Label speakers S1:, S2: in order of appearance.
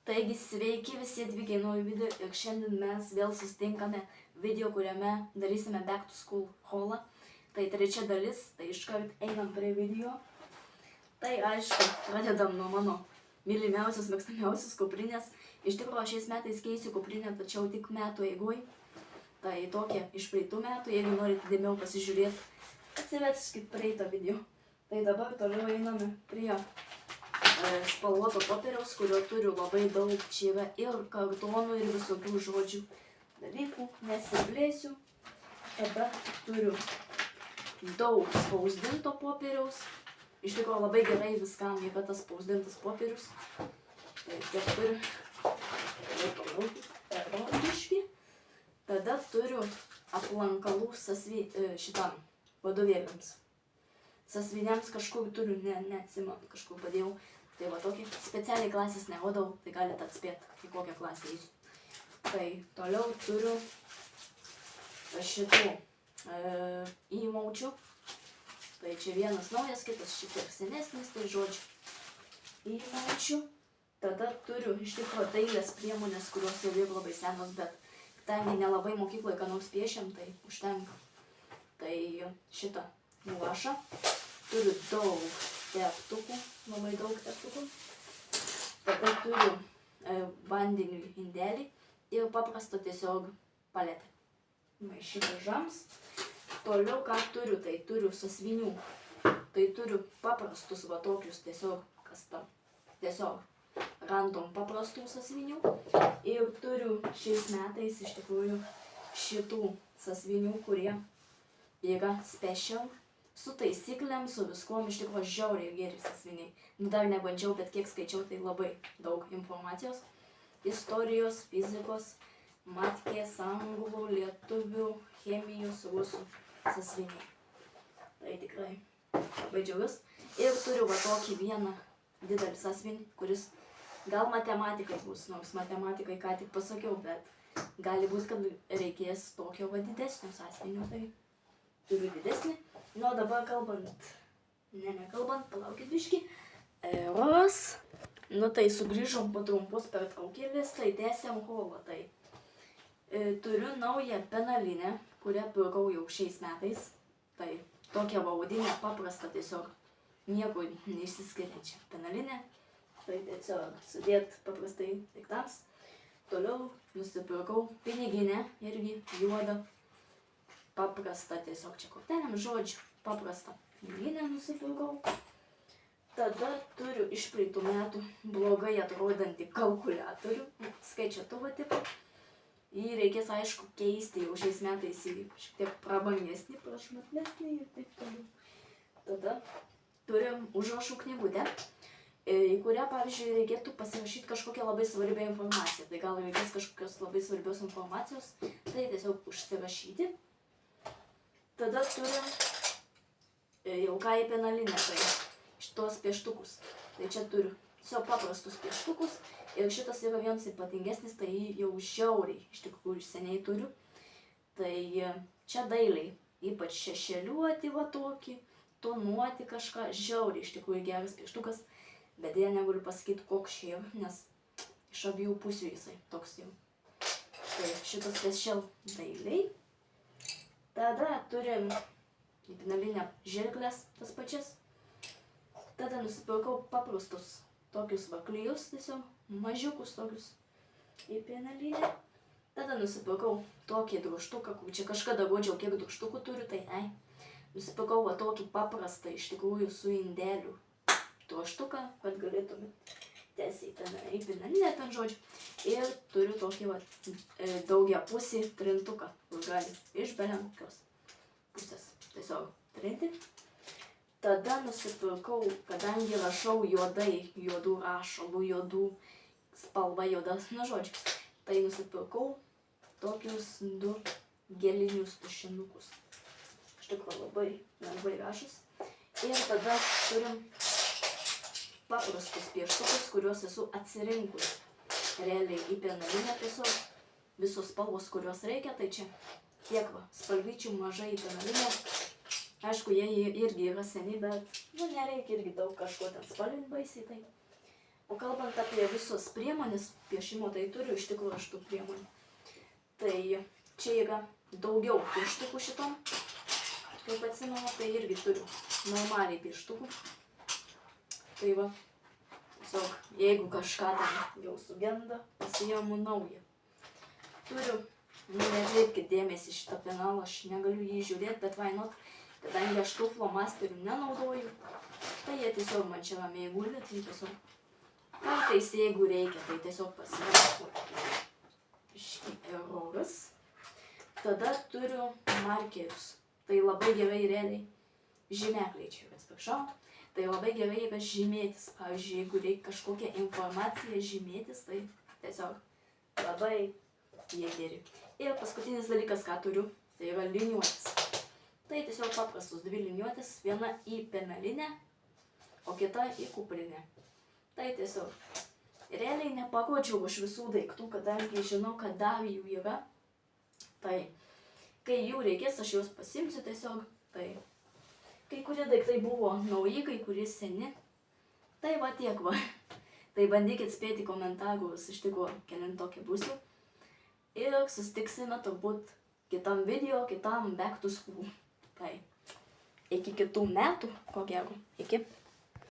S1: Taigi sveiki visi atvykę į naują video ir šiandien mes vėl susitinkame video, kuriame darysime Back to School haulą. Tai trečia dalis, tai iškart einam prie video. Tai aišku, pradedam nuo mano mylimiausios, mėgstamiausios kuprinės. Iš tikrųjų, šiais metais keisiu kuprinę, tačiau tik metų eigoj. Tai tokia iš praeitų metų, jeigu norite dėmiau pasižiūrėti, atsiverskit praeitą video. Tai dabar toliau einame prie spalvoto popieriaus, kurio turiu labai daug. Čia yra ir kartonų, ir visokių žodžių dalykų. Nesiplėsiu. Tada turiu daug spausdinto popieriaus. Iš tikrųjų labai gerai viskam yra tas spausdintas popierius. Tai tiek turiu. Tada turiu aplankalų šitam vadovėliams. Sąsviniams kažkur turiu, neatsimenu, kažkur padėjau. Tai va tokį specialiai klasės nerodau, tai galite atspėti, į kokią klasę eisiu. Tai toliau turiu šitų įmaučių. Tai čia vienas naujas, kitas šiek tiek senesnis, tai žodžiu įmaučių. Tada turiu iš tikrųjų dailės priemonės, kurios jau yra labai senos, bet kadangi nelabai mokykloje ką nors piešiam, tai užtenka. Tai šitą guašą. Turiu daug teptukų, labai daug teptukų. Tada turiu vandeniui indelį ir paprastą tiesiog paletę. Maišydažams. Toliau ką turiu, tai turiu sąsvinių. Tai turiu paprastus va tokius tiesiog, kas tam, tiesiog random paprastų sąsvinių. Ir turiu šiais metais iš tikrųjų šitų sąsvinių, kurie yra special. Su taisyklėm, su viskuom iš tikrųjų žiauriai geri sąsviniai. Dar nebandžiau, bet kiek skaičiau, tai labai daug informacijos. Istorijos, fizikos, matkės, anglų, lietuvių, chemijos, rusų sąsviniai. Tai tikrai labai džiaugiuosi. Ir turiu va tokį vieną didelį sąsvinį, kuris gal matematikai bus, nors matematikai ką tik pasakiau, bet gali būti, kad reikės tokio va didesnio sąsvinio, tai turiu didesnį. Nu, dabar kalbant, nekalbant, palaukit biškį. Eros. Nu, tai sugrįžom po trumpos pertraukėlės, tai tęsiam haulą. Tai turiu naują penalinę, kurią pirkau jau šiais metais. Tai tokia vaudinė, paprasta tiesiog, nieko neišsiskiriančia penalinė. Tai tiesiog sudėt paprastai daiktams. Toliau nusipirkau piniginę, irgi juodą. Paprasta tiesiog čia kortelėm žodžių, paprastą piniginę nusipirkau. Tada turiu iš praeitų metų blogai atrodantį kalkuliatorių, skaičiuotuvą tipo. Jį reikės aišku keisti jau šiais metais į šiek tiek prabangesnį, prašmatnesnį ir taip toliau. Tada turim užrašų knygutę, į kurią, pavyzdžiui, reikėtų pasirašyti kažkokią labai svarbią informaciją. Tai gal reikės kažkokios labai svarbios informacijos, tai tiesiog užsirašyti. Tada turim jau ką į penalinę, tai šitos pieštukus. Tai čia turiu tiesiog paprastus pieštukus ir šitas yra vienas ypatingesnis, tai jau žiauriai, iš tikrųjų seniai turiu. Tai čia dailiai, ypač šešėliuoti va tokį, tonuoti kažką, žiauriai iš tikrųjų geras pieštukas, bet dėja negaliu pasakyti koks čia yra, nes iš abiejų pusių jisai toks jau. Tai šitas special dailiai. Tada turim į penalinę žirkles tas pačias. Tada nusipirkau paprastus tokius vaklijus, tiesiog mažiukus tokius į penalinę. Tada nusipirkau tokį drožtuką, kur čia kažkada godžiau, kiek drožtukų turiu, tai ne. Nusipirkau va tokį paprastą iš tikrųjų su indeliu drožtuką, kad galėtumėt tiesiai į penalinę ten žodžiu. Ir turiu tokį va daugiapusį trintuką, kur gali iš belenkokios pusės tiesiog trinti. Tada nusipirkau, kadangi rašau juodai, juodų rašalų, juodų spalva juodas, na žodžiu. Tai nusipirkau tokius 2 gelinius tušinukus. Iš tikrųjų labai rašus. Ir tada turim paprastus pieštukus, kuriuos esu atsirinkus realiai į penalinę tiesiog. Visos spalvos, kurios reikia, tai čia tiek va, spalvyčių mažai į penalinę. Aišku, jie irgi yra seni, bet nereikia irgi daug kažko ten spalvinti baisiai. Tai O kalbant apie visus priemonės piešimo, tai turiu iš tikrųjų aš tų priemonių. Tai čia yra daugiau pieštukų šitom. Kaip atsimenu, tai irgi turiu normaliai pieštukų. Tai va, tiesiog, jeigu kažką ten jau sugenda, pasiimu naują. Turiu, nekreipkit dėmesį šitą penalą, aš negaliu jį žiūrėti, bet vainot, kadangi aš tų flomasterių nenaudoju, tai jie tiesiog man čia ramiai guli, tai tiesiog kartais, jeigu reikia, tai tiesiog pasirašau eroras. Tada turiu markerius. Tai labai gerai realiai žymekliai čia, atsiprašau. Tai labai gerai yra žymėtis. Pavyzdžiui, jeigu reikia kažkokią informaciją žymėtis, tai tiesiog labai jie geri. Ir paskutinis dalykas, ką turiu, tai yra liniuotis. Tai tiesiog paprastus dvi liniuotis, viena į penalinę, o kita į kuprinę. Tai tiesiog realiai nepakuočiau aš visų daiktų, kadangi žinau, kad dar jų yra. Tai kai jų reikės, aš juos pasimsiu tiesiog. Tai kai kurie daiktai buvo nauji, kai kurie seni. Tai va tiek va. Tai bandykit spėti komentarus iš tikrųjų, kelintokie būsiu. Ir susitiksime turbūt kitam video, kitam back to school. Tai iki kitų metų, ko gero. Iki.